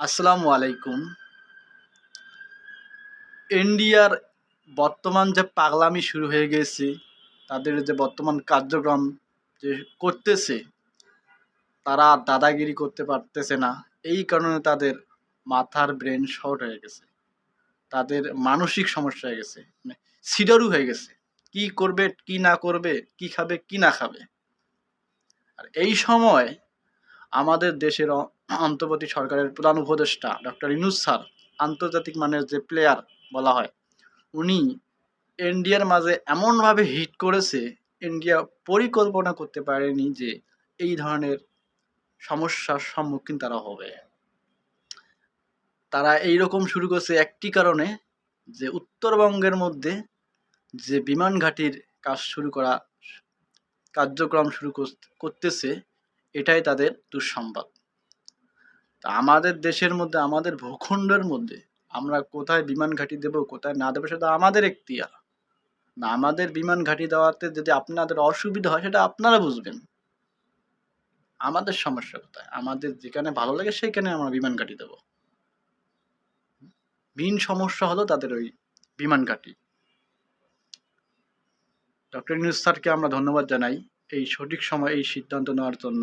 আসসালামু আলাইকুম। ইন্ডিয়ার বর্তমান যে পাগলামি শুরু হয়ে গেছে, তাদের যে বর্তমান কার্যক্রম যে করতেছে, তারা আর দাদাগিরি করতে পারতেছে না। এই কারণে তাদের মাথার ব্রেন শর্ট হয়ে গেছে। তাদের মানসিক সমস্যা হয়ে গেছে। মানে সিডারু হয়ে গেছে। কি করবে, কি না করবে, কি খাবে, কি না খাবে। আর এই সময় আমাদের দেশের অন্তর্বর্তী সরকারের প্রধান উপদেষ্টা ডক্টর ইউনূস স্যার, আন্তর্জাতিক মানের যে প্লেয়ার বলা হয়, উনি ইন্ডিয়ার মাঝে এমনভাবে হিট করেছে, ইন্ডিয়া পরিকল্পনা করতে পারেনি যে এই ধরনের সমস্যার সম্মুখীন তারা হবে। তারা এইরকম শুরু করছে একটি কারণে, যে উত্তরবঙ্গের মধ্যে যে বিমান ঘাঁটির কাজ শুরু করা কার্যক্রম শুরু করতেছে, এটাই তাদের দুঃসংবাদ। তা আমাদের দেশের মধ্যে, আমাদের ভূখণ্ডের মধ্যে আমরা কোথায় বিমান ঘাঁটি দেব, কোথায় না দেবো, সেটা আমাদের এখতিয়ার। না, আমাদের বিমান ঘাঁটি দেওয়াতে যদি আপনাদের অসুবিধা হয়, সেটা আপনারা বুঝবেন। আমাদের সমস্যা কোথায়? আমাদের যেখানে ভালো লাগে সেইখানে আমরা বিমান ঘাঁটি দেবো। মেইন সমস্যা হলো তাদের ওই বিমান ঘাঁটি। ডক্টর ইউনূস স্যারকে আমরা ধন্যবাদ জানাই এই সঠিক সময়ে এই সিদ্ধান্ত নেওয়ার জন্য।